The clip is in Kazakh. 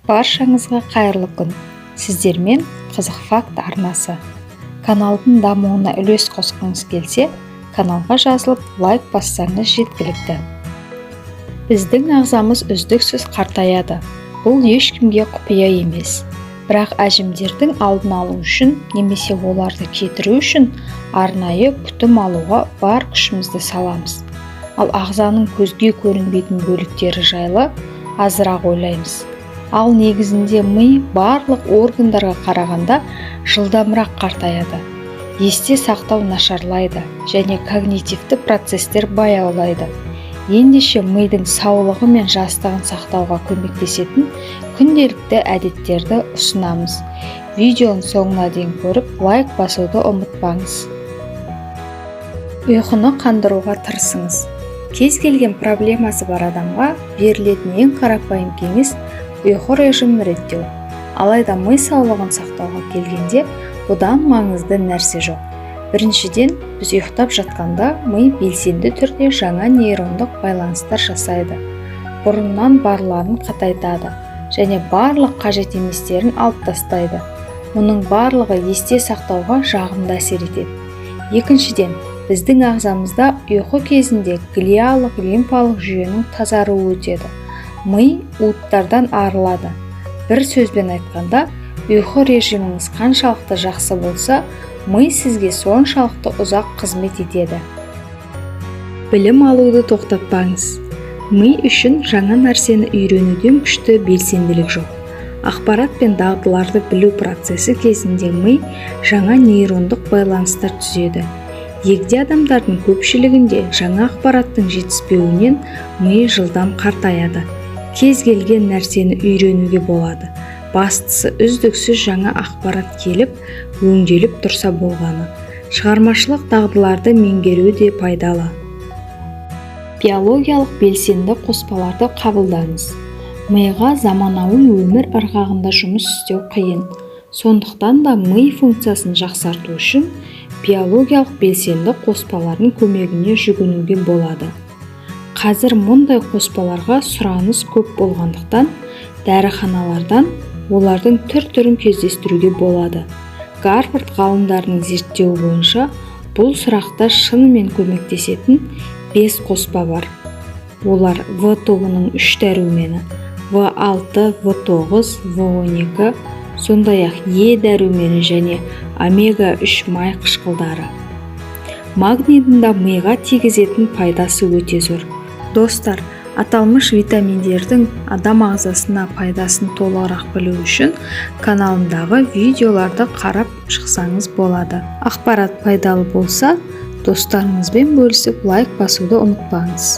Баршаңызға қайырлы күн. Сіздермен Қызық факт арнасы. Каналдың дамуына үлес қосқыңыз келсе, каналға жазылып, лайк бассаңыз жеткілікті. Біздің ағзамыз үздіксіз қартаяды. Бұл ешкімге құпия емес. Бірақ әжімдердің алдын алу үшін немесе оларды кетіру үшін арнайы күтім алуға бар күшімізді саламыз. Ал ағзаның көзге көрінбейтін бөліктері жайлы азырақ ойлаймыз. Ал негізінде ми барлық органдарға қарағанда жылдамырақ қартаяды. Есте сақтау нашарлайды және когнитивті процестер баяулайды. Ендеше мидың саулығы мен жастығын сақтауға көмектесетін күнделікті әдеттерді ұсынамыз. Видеоның соңына дейін көріп, лайк басуды ұмытпаңыз. Ұйқыны қандыруға тырысыңыз. Кез келген проблемасы бар адамға берілетін ең қарапайым кеңес ұйқы режимін реттеу. Алайда ми саулығын сақтауға келгенде бұдан маңызды нәрсе жоқ. Біріншіден, біз ұйықтап жатқанда ми белсенді түрде жаңа нейрондық байланыстар жасайды. Бұрыннан барларын қатайтады және барлық қажет еместерін алып тастайды. Мұның барлығы есте сақтауға жағымды әсер етеді. Екіншіден, біздің ағзамызда ұйқы кезінде глиялық лимфалық жүйенің тазаруы өтеді. Ми уыттардан арылады. Бір сөзбен айтқанда, ұйқы режиміңіз қаншалықты жақсы болса, ми сізге соншалықты ұзақ қызмет етеді. Білім алуды тоқтатпаңыз. Ми үшін жаңа нәрсені үйренуден күшті белсенділік жоқ. Ақпарат пен дағдыларды білу процесі кезінде ми жаңа нейрондық байланыстар түзеді. Егде адамдардың көпшілігінде жаңа ақпараттың жетіспеуінен ми жылдам қартаяды. Кез келген нәрсені үйренуге болады. Бастысы үздіксіз жаңа ақпарат келіп, өңделіп тұрса болғаны. Шығармашылық дағдыларды меңгеру де пайдалы. Биологиялық белсенді қоспаларды қабылдаңыз. Миға заманауи өмір ырғағында жұмыс істеу қиын. Сондықтан да ми функциясын жақсарту үшін биологиялық белсенді қоспалардың көмегіне жүгінуге болады. Қазір мұндай қоспаларға сұраныс көп болғандықтан, дәріханалардан олардың түр-түрін кездестіруге болады. Гарвард ғалымдарының зерттеуі бойынша бұл сұрақта шынымен көмектесетін 5 қоспа бар. Олар В тобының 3 дәрумені, В6, В9, В12, сондай-ақ Е дәрумені және омега-3 май қышқылдары. Магнийдің да миға тигізетін пайдасы өте зор. Достар, аталмыш витаминдердің адам ағзасына пайдасын толығырақ білу үшін каналымдағы видеоларды қарап шықсаңыз болады. Ақпарат пайдалы болса, достарыңызбен бөлісіп лайк басуды ұмытпаңыз.